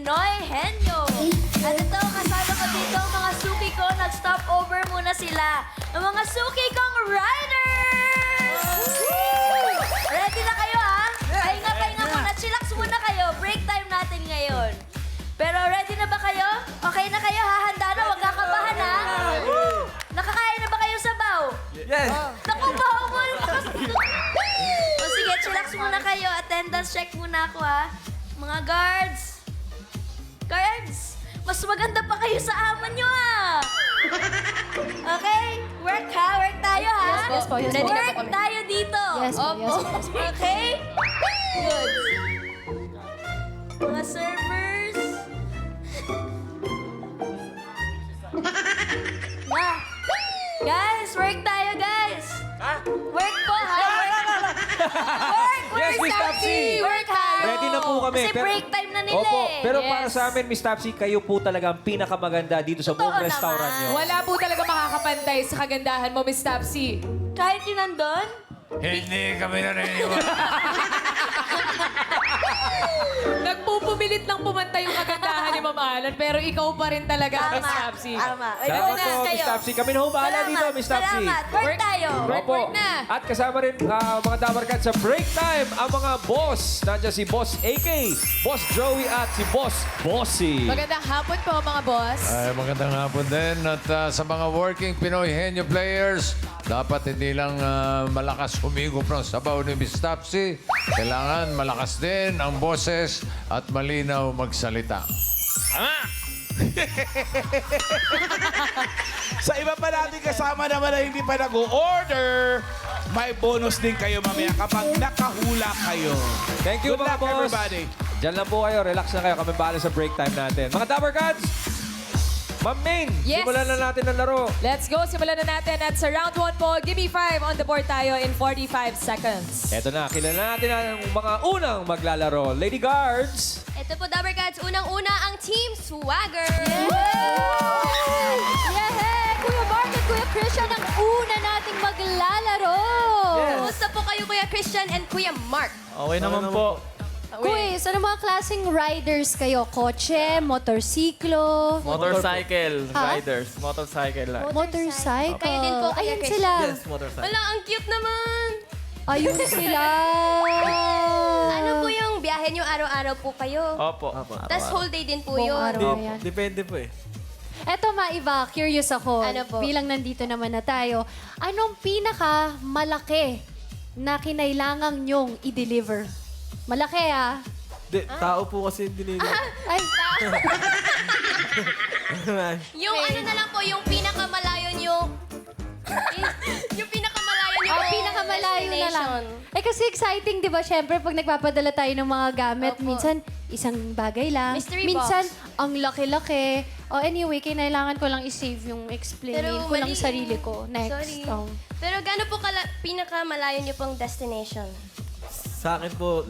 Pinoy Henyo. At ito, kasama ko dito ang mga suki ko. Nag-stop over muna sila. Ang mga suki kong riders! Ready na kayo, ha? Pahinga muna. Chillax muna kayo. Break time natin ngayon. Pero ready na ba kayo? Okay na kayo, ha? Handa na? Huwag kakabahan, ha? Nakakain na ba kayo sabaw? Yes! Naku, bawal! O sige, chillax muna kayo. Attendance check muna ako, ha? Mga guards! Guards! Mas maganda pa kayo sa amo nyo, ha? Okay? Work, ha? Work tayo, ha? Yes po, yes po. Work tayo dito. Yes po, yes po. Okay? Good. Mga servers. Na. Guys, work tayo, guys. Work po, ha? Work! Yes, Miss Topsy! Work, ha? Ready na po kami. Kasi break time na nila, Opo, eh. pero Yes. para sa amin, Miss Topsy, kayo po talaga ang pinakamaganda dito sa Totoo buong restaurant naman. nyo. Wala po talaga makakapantay sa kagandahan mo, Miss Topsy. Kahit yun nandun? Hindi kami naniniwala. Nagpupumilit lang pumantay yung kagandahan ni Ma'am Alan, pero ikaw pa rin talaga, Miss Topsy. Tama. Salamat po, Miss Topsy. Kami na ho bahala dito, Miss Topsy. Salamat. Work tayo. Opo. Work na. At kasama rin mga dabarkat sa break time, ang mga boss. Nandiyan si Boss AK, Boss Joey at si Boss Bossy. Magandang hapon po, mga boss. Ay, magandang hapon din. At sa mga working Pinoy Henyo players, dapat hindi lang malakas humigop ng sabaw ni Miss Topsy. Kailangan malakas din ang boses at malinaw magsalita. Sa iba pa natin kasama naman na hindi pa nag-order, may bonus din kayo mamaya kapag nakahula kayo. Thank you, Good mga luck, boss. everybody. Diyan lang po kayo. Relax na kayo. Kami bahala sa break time natin. Mga dabarkats, Ma'am Ming, Yes. simulan na natin ang laro. Let's go. Simulan na natin. At sa round 1 po, give me 5 on the board tayo in 45 seconds. Eto na, kilala natin ang mga unang maglalaro. Lady Guards. Ito po, Dabarcats. Unang-una ang Team Swagger. Yeah! Kuya Mark at Kuya Christian ang una nating maglalaro. Kumusta po kayo, Kuya Christian and Kuya Mark? Okay naman po. Quiz, ano mga klaseng riders kayo? Kotse, motorsiklo, Motorcycle Ha? riders. Motorcycle riders. motorcycle. Kayo din po, Kuya Ayan Christian. sila. motorcycle. Wala, ang cute naman. Ayun sila. Ano po yung biyahe nyo araw-araw po kayo? Opo. Tapos whole day din po Buong yun. araw na yan. Depende po eh. Eto, Maiba, curious ako. Ano po? Bilang nandito naman na tayo. Anong pinaka-malaki na kinailangan nyong i-deliver? Malaki, ah. Tao po kasi dinili. Ay, Yung ano na lang po, yung pinakamalayo nyo. Yung pinakamalayo nyo. oh, pinakamalayo na lang. Eh kasi exciting, di ba? Siyempre, pag nagpapadala tayo ng mga gamit, Opo. minsan isang bagay lang. Mystery minsan, box. ang laki-laki. Oh, anyway, kailangan ko lang i-save yung explain ko lang mali. sarili ko. Next. Sorry. Oh. Pero gaano po pinakamalayo nyo pong destination? Sa akin po,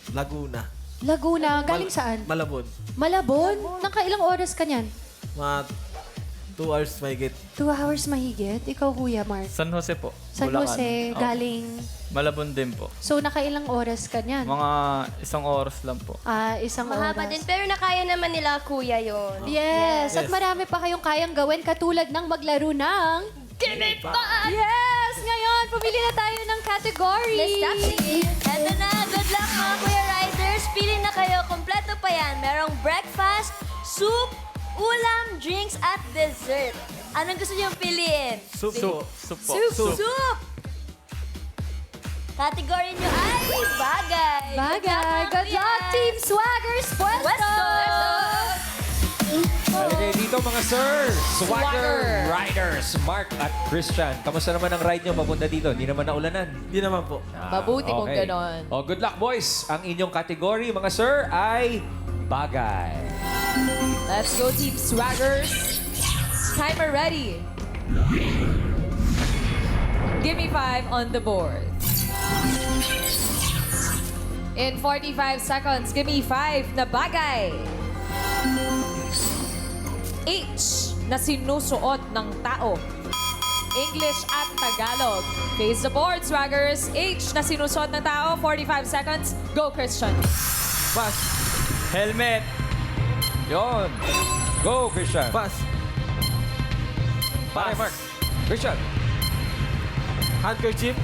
Laguna. Laguna. Galing saan? Malabon. Malabon? Nakailang oras ka niyan? Mga 2 hours may get. 2 hours mahigit? Ikaw, Kuya Mark. San Jose po. San Bulacan. Jose, Opo. galing. Malabon din po. So, nakailang oras ka niyan? Mga 1 oras lang po. Isang Mahaba oras. din. Pero nakaya naman nila, Kuya, yun. Yes. At marami pa kayong kayang gawin katulad ng maglaro ng... Give pa! Yes! Ngayon, pumili na tayo ng category. Miss Topsy. Eto na. Good luck, mga Kuya Riders. Pili na kayo. Kompleto pa yan. Merong breakfast, soup, ulam, drinks, at dessert. Anong gusto niyong piliin? Soup po. Soup! Category niyo ay bagay. Bagay. Good luck, Team Swaggers Puesto! Puesto! Halika dito mga sir. Swagger Riders, Mark at Christian. Kamusta naman ang ride nyo papunta dito? Hindi naman naulanan. Hindi naman po. Mabuti kung ganon. Oh, good luck, boys. Ang inyong category, mga sir, ay bagay. Let's go, Team Swaggers. Timer ready. Give me 5 on the board. In 45 seconds, give me 5 na bagay. H na sinusuot ng tao. English at Tagalog. Face the board, Swaggers. H na sinusuot ng tao. 45 seconds. Go, Christian. Pass. Helmet. Yon. Go, Christian. Pass. Pare, Pass. Mark. Christian. Handkerchief.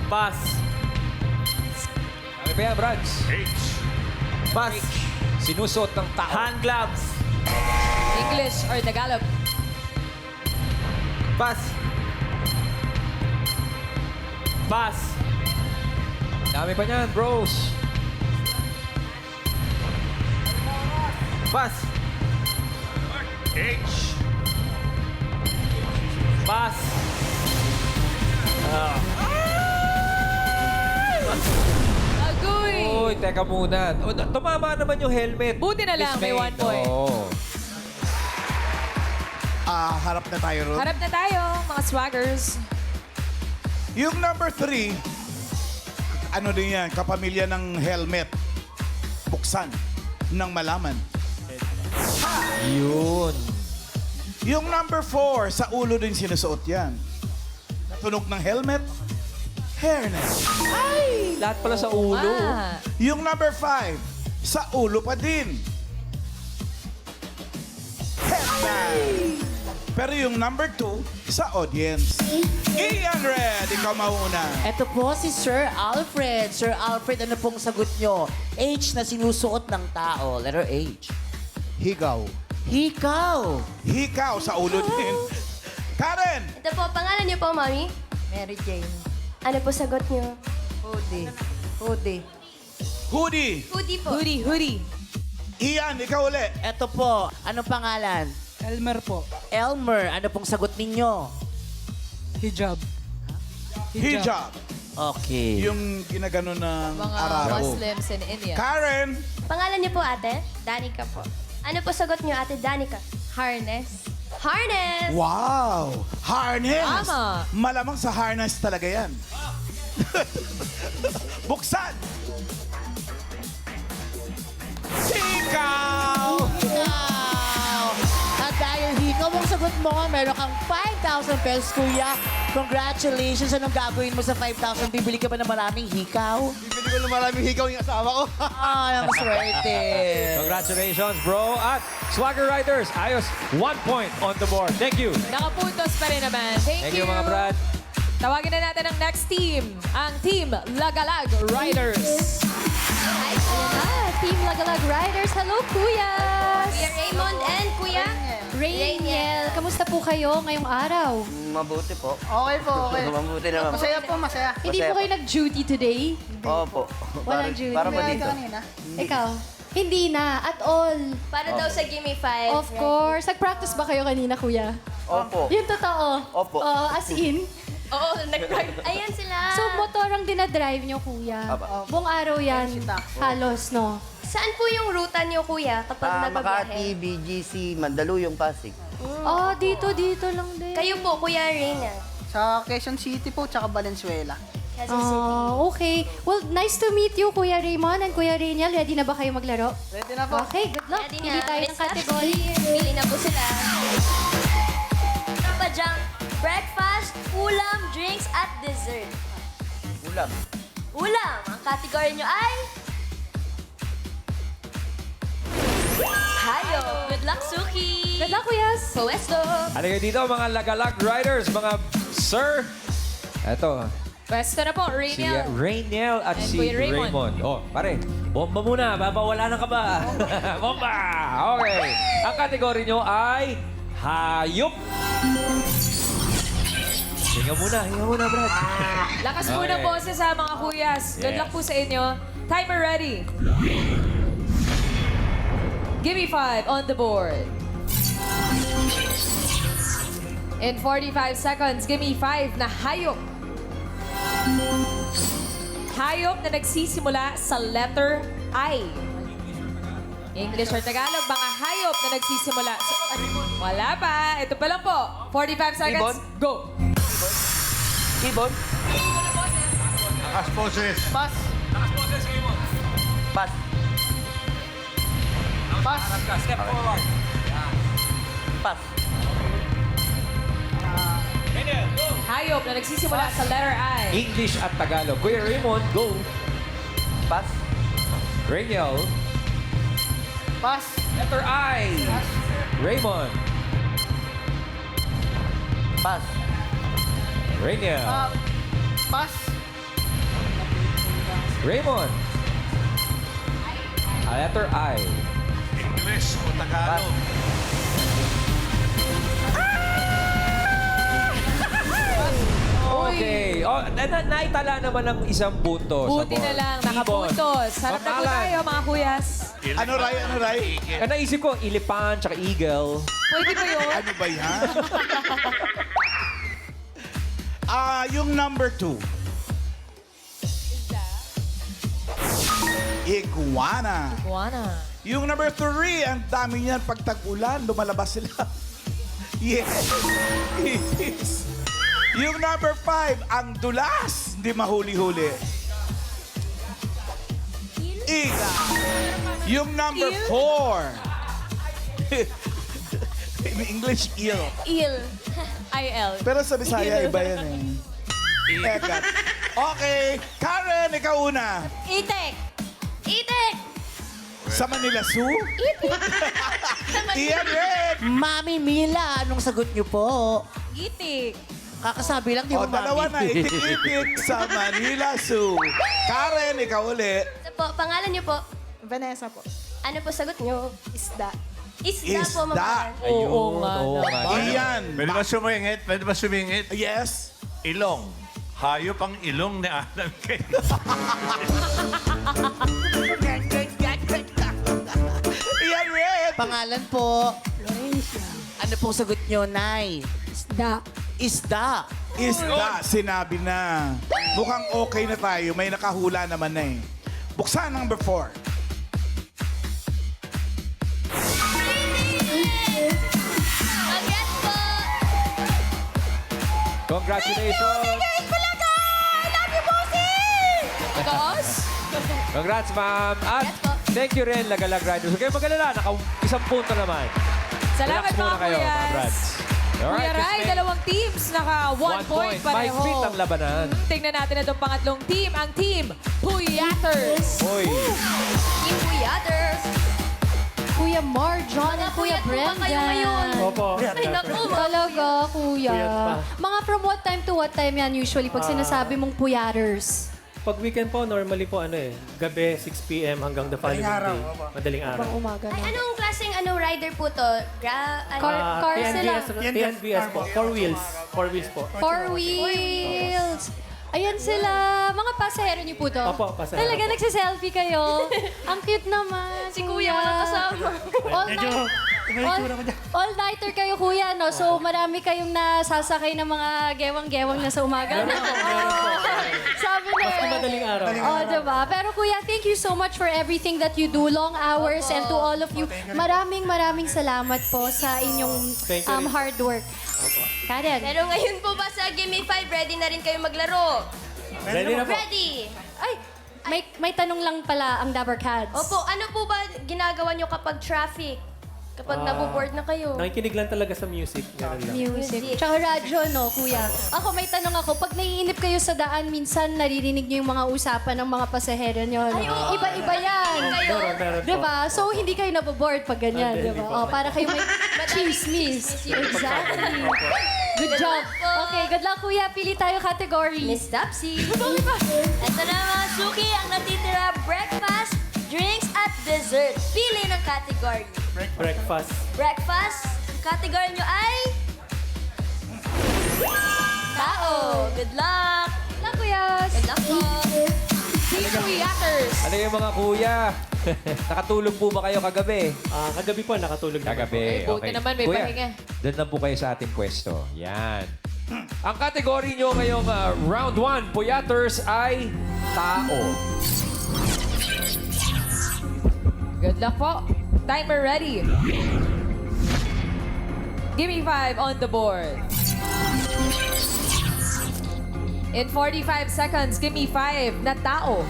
Pass. Ano ba yan, Brads? Pass. Sinusot ng tao. Hand gloves. English or Tagalog? Pass. Pass. Dami pa niyan, bros. Pass. Pass. Agoy! Uy, teka muna. O, tumama naman yung helmet. Buti na lang, Miss may May. 1 point. Oo. Harap na tayo, Ruth. Harap na tayo, mga swaggers. Yung number 3, ano din yan, kapamilya ng helmet. Buksan ng malaman. Yun. Yung number 4, sa ulo din sinusuot yan. Tunog ng helmet, hairnet. Lahat pala sa ulo. Ah, Yung number 5, sa ulo pa din. Headband. Pero yung number 2, sa audience. Ian Red, ikaw mauna. Ito po si Sir Alfred. Sir Alfred, ano pong sagot nyo? H na sinusuot ng tao. Letter H. Higaw. Hikaw. Hikaw sa ulo din. Karen, Ito po, pangalan niyo po, Mami? Mary Jane. Ano po sagot niyo? Hoodie. Hoodie. hoodie. Hoodie po. hoodie. Ian, ikaw uli. Ito po, anong pangalan? Elmer po. Elmer, ano pong sagot ninyo? Hijab. Hijab. Okay. Yung ginagano ng Mga Arabo. Muslims in India. Karen, Pangalan niyo po, ate? Danica po. Ano po sagot niyo, ate Danica? Harness. Harness! wow! Harness! Tama. Malamang sa harness talaga yan. Buksan! Hikaw! Hikaw! At dahil hikaw ang sagot mo, meron kang 5,000 pesos, kuya. Congratulations. Anong gagawin mo sa 5,000? Bibili ka ba ng maraming hikaw? Bibili ko ng maraming hikaw yung asawa ko. Ay, ang swerte. Congratulations, bro. At Swagger Riders, ayos. 1 point on the board. Thank you. Nakapuntos pa rin naman. Thank you. Mga Brad. Tawagin na natin ang next team. Ang Team Lagalag Riders. Ayan na, Team Lagalag Riders. Hello, Kuya! Kuya Raymond and Kuya Rainiel, kamusta po kayo ngayong araw? Mabuti po. Okay po, okay. Mabuti naman. Masaya po, masaya. Hindi po kayo nag-duty today? Opo. Walang duty. Para ba Kaya dito? ka kanina. Ikaw? Hindi na, at all. Para daw sa Gimme 5. Of course. Nag-practice ba kayo kanina, Kuya? Opo. Yung totoo? Opo. As in? Oo, nag-practice. Ayan sila. So, motor ang dinadrive nyo, Kuya? Buong araw yan, halos, no? Saan po yung ruta niyo, Kuya, kapag Makati, nagbabiyahe? BGC, Mandaluyong, Pasig. Oh, dito lang din. Kayo po, Kuya Reyna. Sa Quezon City po, tsaka Valenzuela. Quezon City. Okay. Well, nice to meet you, Kuya Raymond and Kuya Rainiel. Ready na ba kayo maglaro? Ready na po. Okay, good luck. Ready Pili na. tayo ng category. Pili na po sila. Papa Junk, breakfast, ulam, drinks, at dessert. Ulam. Ulam, ang category nyo ay... Hayo. Good luck, Suki. Good luck, Kuyas. Puesto. Halika dito, mga Lagalag Riders, mga sir. Eto, Pwesto na po, si Rainiel. Rainiel at And si Kuya Raymond. Raymond. Oh, pare, bomba muna. Babawala na ka ba? Bomba! Okay. Ang kategory nyo ay hayop. Hinga muna, Brad. Lakas po Okay. ng boses sa mga kuyas. Good Yes. luck po sa inyo. Timer ready. Give me 5 on the board. In 45 seconds, give me 5 na hayop. Hayop na nagsisimula sa letter I. English or Tagalog, mga hayop na nagsisimula sa... Wala pa. Ito pa lang po. 45 seconds. Ibon? Go. Ibon. As poses. Pass. Pass. Pass. Step forward. Pass. Hayop na nagsisimula sa letter I. English at Tagalog. Kuya Raymond, go. Pass. Rainiel, Pass. Letter I. Raymond. Pass. Rainiel. Pass. Raymond. Letter I. English o Tagalog? Okay. Oh, naitala naman ng isang punto Buti sa na board. lang, nakapuntos. Harap na po Pangalan. tayo, mga kuyas. Ano, Ray? Ano, Ray? Naisip ko, ilipan, tsaka eagle. Pwede ba yun? Ano ba yan? Yung number 2. Iguana. Iguana. Yung number 3, ang dami niyan. Pag tag-ulan, lumalabas sila. Yes. Yes. Yung number 5, ang dulas. Hindi mahuli-huli. Iga. Yung number 4. In English, eel. Il. IL. Pero sa Bisaya, iba yan eh. Ekat. Okay, Karen, ikaw una. Itek. Itek. Sa Manila Zoo? Ian Red. Mami Mila, anong sagot niyo po? Gitik. Kakasabi lang, di O, ba, Mami? dalawa na. Itik-itik sa Manila Zoo. Karen, ikaw uli. Ito po, pangalan niyo po. Vanessa po. Ano po sagot niyo? Isda. Isda po, Isda. mama. Ayun. Oo nga naman. Ian. Pwede ba sumingit? Pwede ba sumingit? Yes. Ilong. Hayop ang ilong ni Alan Kay. Ian Red. Pangalan po. Ano pong sagot niyo, Nay? Isda. Isda. Isda, sinabi na. Mukhang okay na tayo. May nakahula naman na eh. Buksan number 4. Congrats po. Congratulations! Taos? Congrats, ma'am. At Yes po. thank you rin, Lagalag Riders. Huwag kayong mag-alala, isang punto naman. Salamat, Relax muna mga kayo, kuyas. congrats. Kuya Ray, Christine. dalawang teams, naka 1 point May pareho. feet ang labanan. Tingnan natin itong pangatlong team, ang team Puyaters. Hoy. Team Puyaters. Kuya Marjon Mga at Kuya puyat po ba Brenda. kayo ngayon? Opo. Ay, naku, Talaga, kuya. Puyat pa. Mga from what time to what time yan usually pag sinasabi mong puyaters? Pag weekend po, normally po gabi 6 p.m. hanggang the following day. Madaling araw. Pang umaga Ay, na. anong klaseng rider po to? Car sila. TNVS po. 4 wheels. 4 wheels po. Four wheels. Ayan sila. Mga pasahero niyo po to. Opo, pasahero Talaga po. nagsiselfie kayo. Ang cute naman. Si Kuya walang kasama. All-nighter kayo, kuya, no? So, marami kayong nasasakay ng mga gewang-gewang na sa umaga. Sabi na. Mas madaling araw. Oh, diba? Pero kuya, thank you so much for everything that you do. Long hours and to all of you. Maraming salamat po sa inyong Thank you rin. hard work. Karen. Pero ngayon po ba sa Gimme 5, ready na rin kayo maglaro? Ready na po. Ready! Ay, may tanong lang pala ang Dabber Cats. Opo, ano po ba ginagawa nyo kapag traffic? Kapag naboboard na kayo? Nakikinig lang talaga sa music. Ganun lang. Music. Tsaka radyo, no, kuya? Ako, may tanong ako. Pag naiinip kayo sa daan, minsan naririnig niyo yung mga usapan ng mga pasahero niyo. No? Ay, oo. Iba-iba yan. Kayo? Meron po. Diba? So, hindi kayo naboboard pag ganyan, Hindi diba? po. Oh, para kayo may chismis. Exactly. Good job. Okay, good luck, kuya. Pili tayo category. Miss Topsy. Ito na mga suki, ang natitira breakfast, drinks, at dessert. Pili ng category. Breakfast. Breakfast, category nyo ay... Tao. Good luck. Good luck, kuya. Good luck po. Team Puyaters. Ano yung mga kuya? Nakatulog po ba kayo kagabi? Kagabi po, nakatulog naman po. Kagabi, Buti naman, may Kuya, pahinga. doon na po kayo sa ating pwesto. Yan. Ang kategory nyo ngayong round 1, Puyaters, ay tao. Good luck po. Timer ready. Give me 5 on the board. In 45 seconds, give me 5 na tao.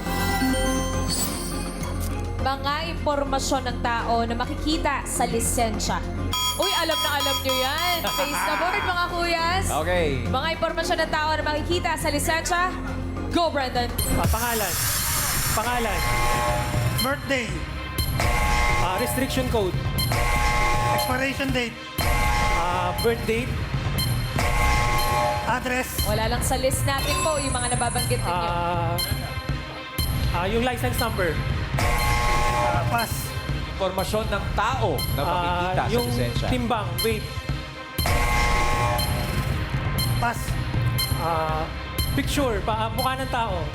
Mga impormasyon ng tao na makikita sa lisensya. Uy, alam na alam nyo yan. Face the board, mga kuyas. Okay. Mga impormasyon ng tao na makikita sa lisensya. Go, Brandon. Pangalan. Pangalan. Birthday. Restriction code. Expiration date. Birth date. Address. Wala lang sa list natin po yung mga nababanggit ninyo. Yung license number. Pass. Informasyon ng tao na makikita sa Yung lisensya. timbang, weight. Pass. Picture, mukha ng tao.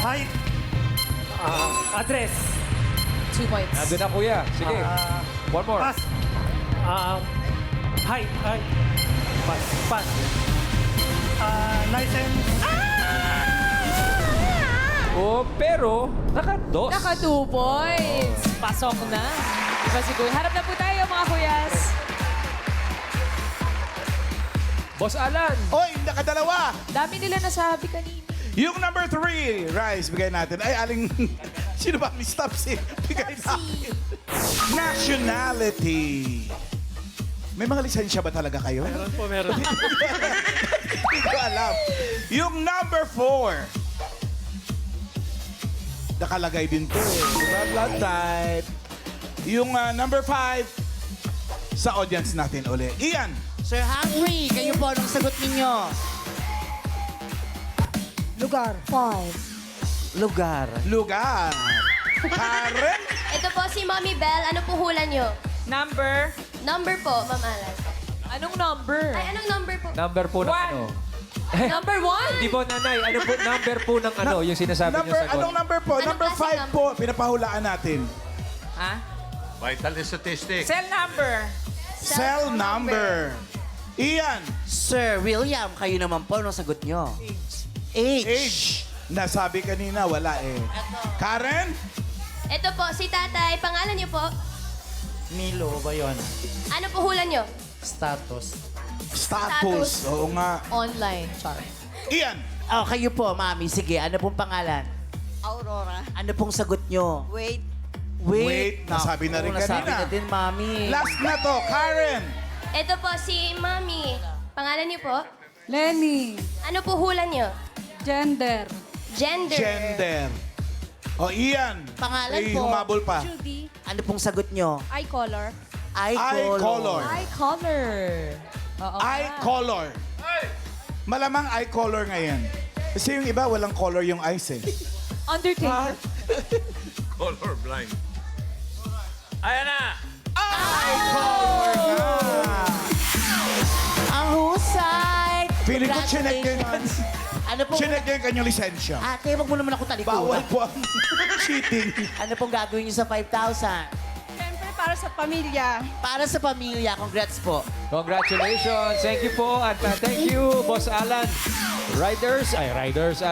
Height. Address. 2 points. Nandun na, kuya. Sige. One more. Pass. Height. Pass. Pass. License. Oh, pero, naka-dos. Naka 2 points. Pasok na. Diba si Kuya? Harap na po tayo, mga kuyas. Boss Alan. Oy, nakadalawa. Dami nila nasabi kanina. Yung number 3, Rice, bigay natin. Ay, aling... Sino ba? Miss Topsy. Bigay natin. Nationality. May mga lisensya ba talaga kayo? Meron po, meron. Hindi ko alam. Yung number 4. Nakalagay din to eh. Diba? Blood type. Yung number 5. Sa audience natin uli. Ian. Sir Henry, kayo po, anong sagot ninyo? Lugar. 5. Lugar. Lugar. Karen. Ito po si Mommy Bell. Ano po hula nyo? Number? Number po, Ma'am Alan. Anong number? Ay, anong number po? Number po ng ano? Number 1? Di po, nanay. Ano po, number po ng ano, yung sinasabi niyo sagot? Anong number po? Anong Number klaseng 5 po. Pinapahulaan natin. Ha? Vital statistics. Cell number. Cell number. Ian. Sir William, kayo naman po, anong sagot nyo? Age. Age. Nasabi kanina, wala eh. Karen. Ito po, si Tatay. Pangalan niyo po? Milo ba yun? Ano po hula nyo? Status. Status. Oo nga. Online. Char. Ian. Oh, kayo po, Mami. Sige, ano pong pangalan? Aurora. Ano pong sagot nyo? Wait. Wait, nasabi na rin Nasabi kanina. na din, Mami. Last na to, Karen. Ito po si Mami. Pangalan niyo po? Lenny. Ano po hula nyo? Gender. Gender. Gender. O, Ian. Pangalan Ay, po. humabol pa. Judy. Ano pong sagot nyo? Eye color. Eye Eye color. Eye color. Oo Eye nga. color. Malamang eye color ngayon. Kasi yung iba, walang color yung eyes eh. Undertaker. Color blind. Ayan na! Eye color nga. Ang husay! Feeling ko chinek yun. Congratulations. Ano pong... Chinek yung kanyang lisensya. Ate, wag mo naman ako talikuran. Bawal po ang cheating. Ano pong gagawin niyo sa 5,000? Siyempre para sa pamilya. Para sa pamilya, congrats po. Congratulations. Thank you po. At thank you, Boss Alan. Riders,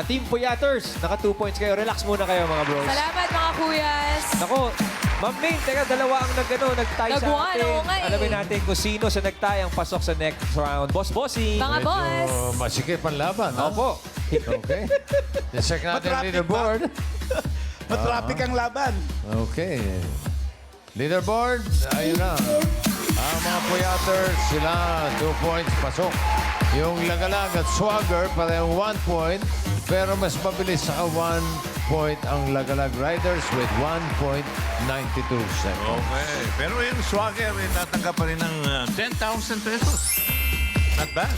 Team Puyaters. Naka 2 points kayo. Relax muna kayo, mga bros. Salamat, mga kuyas. Nako, Ma'am Maine, teka, dalawa ang nag-tie sa Nag-one, atin. oo nga eh. Alamin natin kung sino sa nag-tie ang pasok sa next round. Boss Bossy. Mga boss. Masikip ang laban, ha? Opo. Okay. Check natin Matraffic leaderboard. Matraffic ang laban. Okay. Leaderboard, ayun na. Ang mga Puyaters, sila 2 points pasok. Yung Lagalag at Swagger, parehong 1 point. Pero mas mabilis sa 1 point ang Lagalag Riders with 1.92 seconds. Okay. Pero yung Swagger, tatanggap pa rin ng 10,000 pesos. Not bad.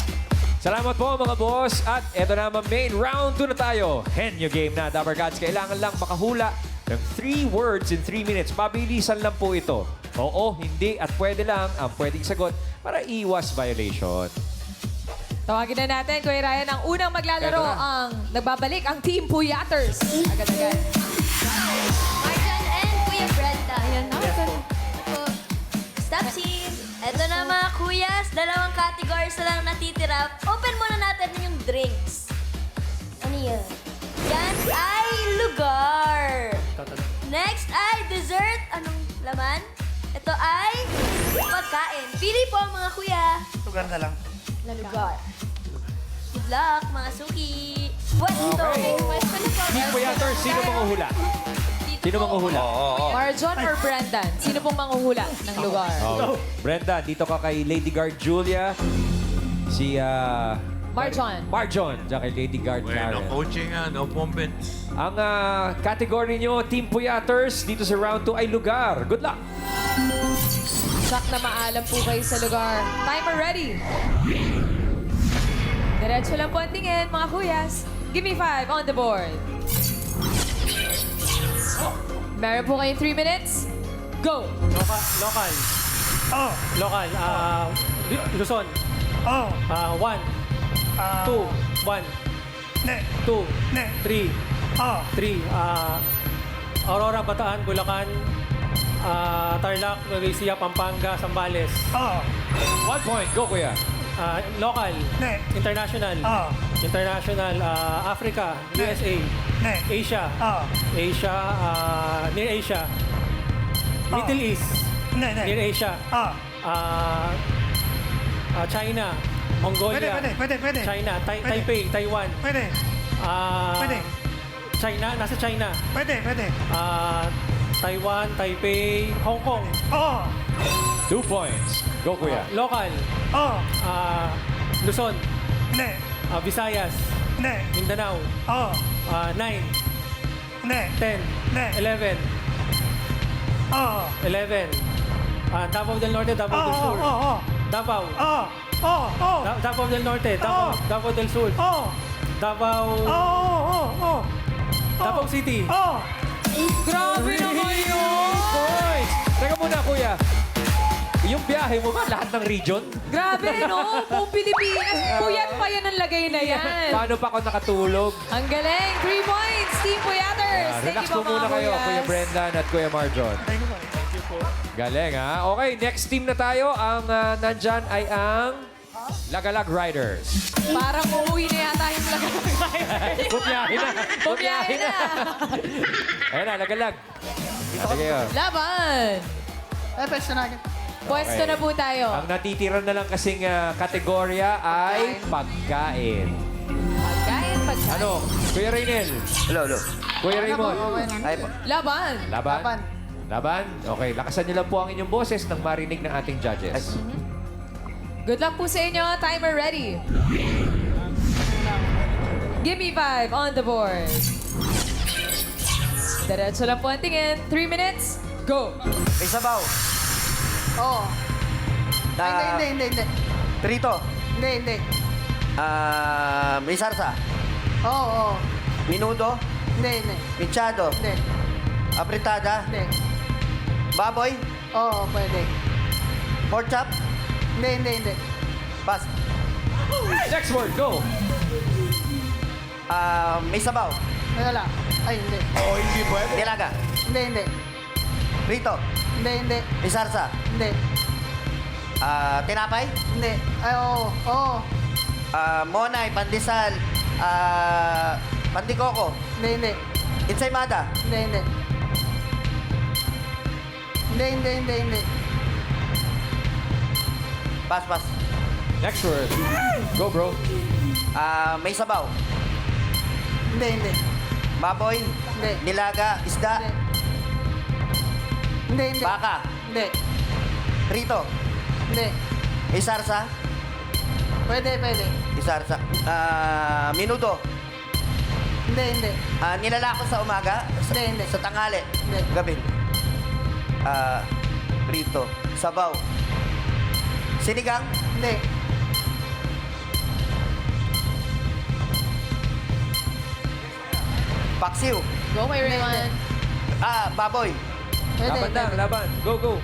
Salamat po, mga boss. At eto na, Ma'am Maine, round 2 na tayo. Henyo game na, Dapper Cats. Kailangan lang makahula ng 3 words in 3 minutes. Mabilisan lang po ito. Oo, hindi, at pwede lang ang pwedeng sagot para iwas violation. Tawagin na natin, Kuya Ryan, ang unang maglalaro Eto na. ang nagbabalik ang Team Puyaters. Agad-agad. Marjan and Kuya Brenda. Ayan na. Ito, Stopsy. Ito na mga kuyas. 2 categories na lang natitira. Open muna natin yung drinks. Ano yan? Yan ay lugar. Next ay dessert. Anong laman? Ito ay pagkain. Pili po mga kuya. Lugar na lang. Na lugar. Good luck, mga suki. Pwesto. Pwesto na po. Team Puyaters, sino manguhula? Sino manguhula? Marjon or Brendan? Sino pong manguhula ng lugar? Oh, Brenda, dito ka kay Lady Guard Julia. Si Marjon. Marjon, tsaka kay Lady Guard Well, no Karen. coaching, no moments. Ang category nyo, Team Puyaters, dito sa round 2 ay lugar. Good luck! Sak na maalam po kayo sa lugar. Timer ready. Diretso lang po ang tingin, mga kuyas. Give me 5 on the board. Meron po kayong 3 minutes. Go! Local. Local. Luzon. 1. 2. 1. 2. 3. 3. Aurora, Bataan, Bulacan. Tarlac, Nueva Ecija, Pampanga, Zambales. 1 point. Go, kuya. Local. International. International. Africa. USA. Asia. Asia. Near Asia. Middle East. Near Asia. China. Mongolia. Pwede. China. Taipei. Taiwan. China. Nasa China. Pwede. Taiwan, Taipei, Hong Kong. 2 points. Go, kuya. Local. Luzon. Visayas. Mindanao. 9. 10. 11. 11. Davao del Norte, Davao del Sur. Davao. Davao del Norte, Davao del Sur. Davao. Davao City. Grabe naman yun! Points! Teka muna, kuya. Yung biyahe mo ba, lahat ng region? Grabe, no? Buong Pilipinas. Puyat pa yan ang lagay na yan. Paano pa ako nakatulog? Ang galing. 3 points, Team Puyaters. Thank Relax you mo po, muna mga kayo, kuyas. Kuya Brendan at Kuya Marjon. Galing, ha? Okay, next team na tayo. Ang nandyan ay ang Lagalag Riders. Parang uuwi na yata yung Lagalag Riders. Bumiyahe na! Bumiyahe na. Ayan na, Lagalag. Ate kayo. Laban. Pwesto na po tayo. Ang natitira na lang kasing kategorya ay pagkain. Pagkain. Ano? Kuya Raynel. Hello. Kuya Raymond. Ay po. Laban. Laban? Okay, lakasan niyo lang po ang inyong boses nang marinig ng ating judges. Good luck po sa inyo. Timer ready. Give me 5 on the board. Diretso lang po ang tingin. 3 minutes. Go. May sabaw. Hindi. Prito. Hindi. May sarsa. Oo. Minudo. Hindi. Pinchado. Hindi. Apritada. Hindi. Baboy. Oo, pwede. Pork chop. Hindi. Pas. Next word, go! May sabaw. Wala. Ay, hindi. Oh, hindi pwede. Nilaga. Hindi. Prito. Hindi. May sarsa. Hindi. Tinapay. Hindi. Ay, oo. Monay. Pandesal. Pandikoko. Hindi. Ensaymada. Hindi. Pas. Next word. Go, bro. May sabaw. Hindi. Baboy. Hindi. Nilaga. Isda. Hindi. Baka. Hindi. Prito. Hindi. May sarsa. Pwede. May sarsa. Minudo. Hindi. Nilalako sa umaga. Hindi. Sa tanghali. Hindi. Gabi. Prito. Sabaw. Sinigang. Hindi. Paksiw. Go, Kuya Raymond. Baboy. Laban lang, laban. Go.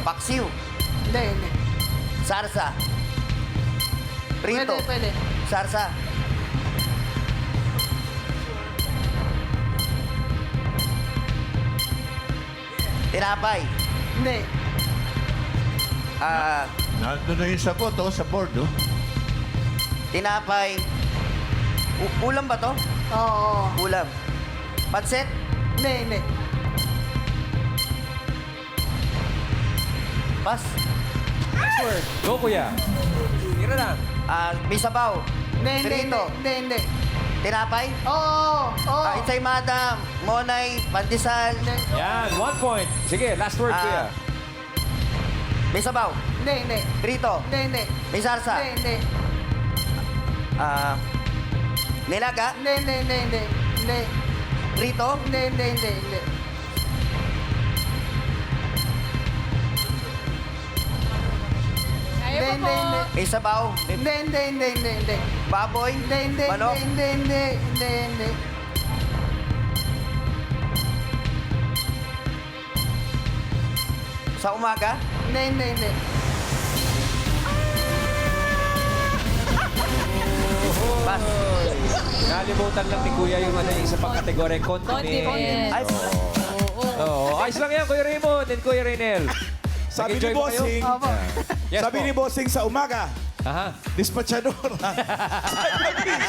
Paksiw. Hindi. Sarsa. Prito. Pwede. Sarsa. Tinapay. Hindi. Nandun na yung sagot, sa board, oh. Tinapay. Ulam ba to? Oo. Ulam. Pansit. Hindi. Pas. Next word. Go, kuya. Tira lang. May sabaw. Hindi. Prito. Hindi. Tinapay. Oo. Ensaymada. Monay. Pandesal. Yan, 1 point. Sige, last word, kuya. May sabaw. Hindi. Prito. Hindi. May sarsa. Hindi. Nilaga. Hindi. Prito. Hindi. Kaya mo po. May sabaw. Hindi. Baboy. Hindi. Manok. Hindi. Sa umaga. Hindi. Pas. Nalimutan lang ni Kuya yung isa pang kategorya, Condiment. condiment. Ay, Oo, ayos lang yan, Kuya Raymond and Kuya Raynel. Sabi ni Nag-enjoy ba kayo? Bossing, Yes sabi po. ni Bossing sa umaga, Aha. dispatchadora.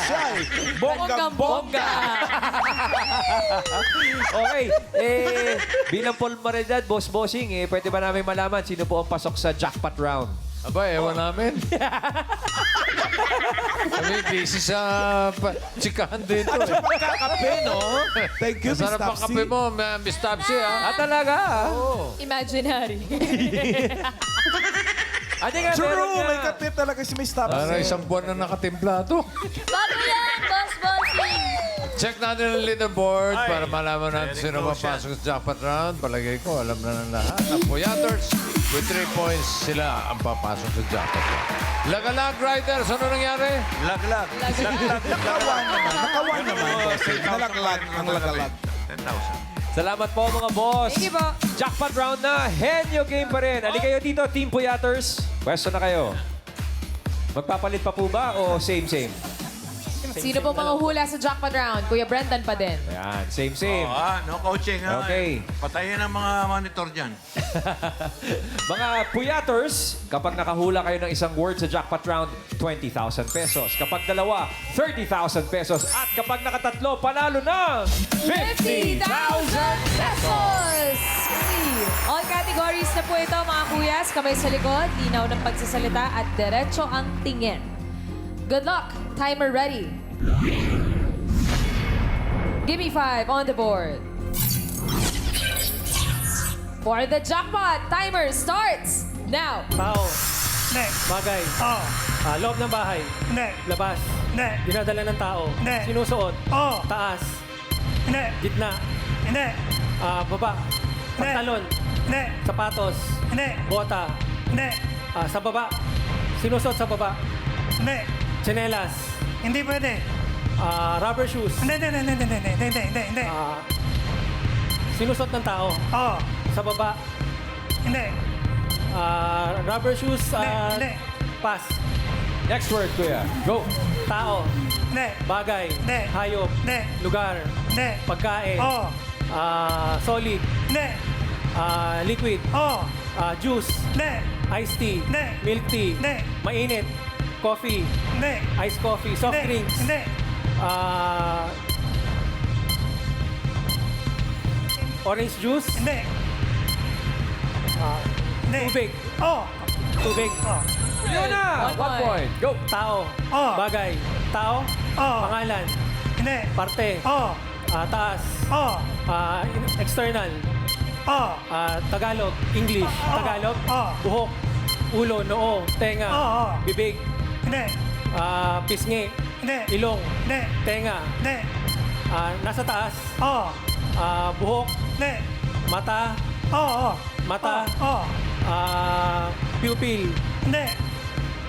Siya eh. Bonggang-bongga. Okay, bilang formalidad, boss-bossing, pwede ba namin malaman sino po ang pasok sa jackpot round? Aba, ewan namin. Kami busy sa chikahan dito. Pagkakape, no? Thank you, Miss Masarap ang Tapsi. kape mo, Miss Tapsi, ha? Ah, talaga? Imaginary. Ate nga, meron True, nga. may kape talaga si Miss Tapsi. Para isang buwan na nakatimpla to. Bago yan, Boss Bossing. Check natin ang leaderboard Ay, para malaman natin very sino close mapasok sa jackpot round. Palagay ko, alam na ng lahat. Ang Puyaters, with 3 points, sila ang papasok sa jackpot round. Lagalag Riders, ano nangyari? Laglag. Nakawan naman. Bossing. Nalaglag ang lagalag. 10,000. Salamat po mga boss. Thank you po. Jackpot round na. Henyo game pa rin. Ali kayo dito, Team Puyaters. Pwesto na kayo. Magpapalit pa po ba o same-same? Sino po mga hula sa jackpot round? Kuya Brendan pa din. Ayan, same-same. No coaching. ha? Okay. Patayin ang mga monitor dyan. Mga Puyaters, kapag nakahula kayo ng isang word sa jackpot round, 20,000 pesos. Kapag dalawa, 30,000 pesos. At kapag nakatatlo, panalo ng 50,000 pesos! All categories na po ito, mga kuyas. Kamay sa likod, linaw ng pagsasalita at diretso ang tingin. Good luck! Timer ready. Give me 5 on the board. For the jackpot, timer starts now. Tao. Bagay. Loob ng bahay. Labas. Dinadala ng tao. Sinusuot. Taas. Gitna. Baba. Pantalon. Sapatos. Bota. Sa baba. Sinusuot sa baba. Tsinelas. Hindi pwede. Rubber shoes. Hindi. Sinusot ng tao. Sa baba. Hindi. Rubber shoes. Hindi. Pass. Next word, Kuya. Go. Tao. Hindi. Bagay. Hindi. Hayop. Hindi. Lugar. Hindi. Pagkain. Solid. Hindi. Liquid. Juice. Hindi. Iced tea. Hindi. Milk tea. Hindi. Mainit. Coffee. Hindi. Iced coffee. Soft Hindi. drinks. Hindi. Orange juice. Hindi. Hindi. Tubig. Tubig. Yun na! 1 point. Go. Tao. Bagay. Tao. Pangalan. Hindi. Parte. Taas. External. Tagalog. English. Tagalog. Buhok. Ulo. Noo. Tenga. Bibig. Hindi. Pisngi. Hindi. Ilong. Hindi. Tenga. Hindi. Nasa taas. Buhok. Hindi. Mata. Mata. Pupil. Hindi.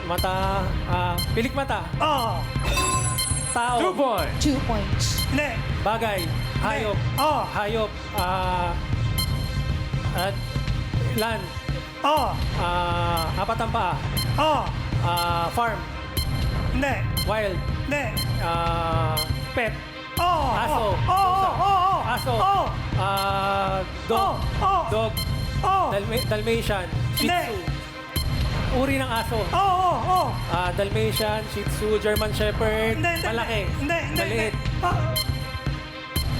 Mata. Pilik mata. Tao. 2 points. 2 points. Hindi. Bagay. Hayop. Hayop. Land. Apat ang paa. Farm. Hindi. Wild. Hindi. Pet. Aso. Aso. Dog. Dog. Dalmatian. Shih Hindi. Tzu. Uri ng aso. Dalmatian, Shih Tzu, German Shepherd. Hindi. Malaki. Hindi. Maliit.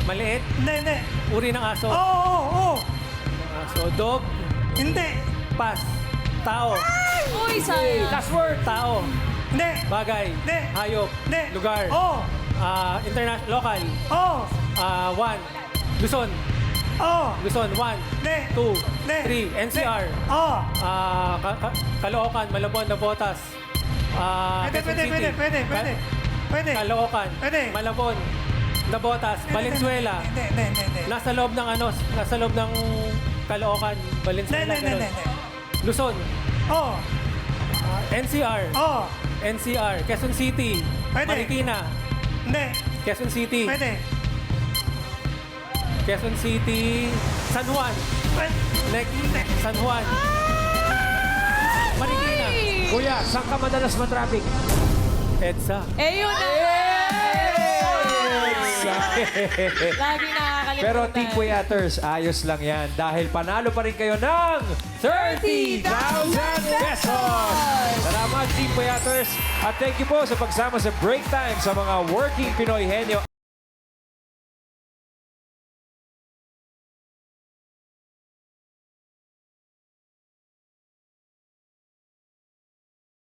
Maliit. Hindi. Uri ng aso. Aso. Dog. Hindi. Pass. Tao. Uy, sayang. Last word. Tao. Hindi. Bagay. Hindi. Hayop. Hindi. Lugar. International. Local. 1. Luzon. Oo. Luzon, 1, Hindi. 2, Hindi. 3. NCR. Oo. Caloocan, Malabon, Navotas. Pwede, Quezon pwede, City. pwede, pwede, pwede. Pwede. Caloocan, Pwede. Malabon, Navotas, Valenzuela. Hindi. Nasa loob ng nasa loob ng Caloocan, Valenzuela. Hindi. ganun. Luzon, Oo. NCR, Oo. NCR, Quezon City, Pwede. Marikina, Hindi. Quezon City, Pwede. Quezon City, San Juan, San Juan, Marikina, Kuya, saan ka madalas matraffic? EDSA. Eh, yun na! Lagi nakakalimutan. Pero Team Puyaters, ayos lang yan. Dahil panalo pa rin kayo ng 30,000 pesos! Salamat, Team Puyaters. At thank you po sa pagsama sa Break Time sa mga Working Pinoy Henyo.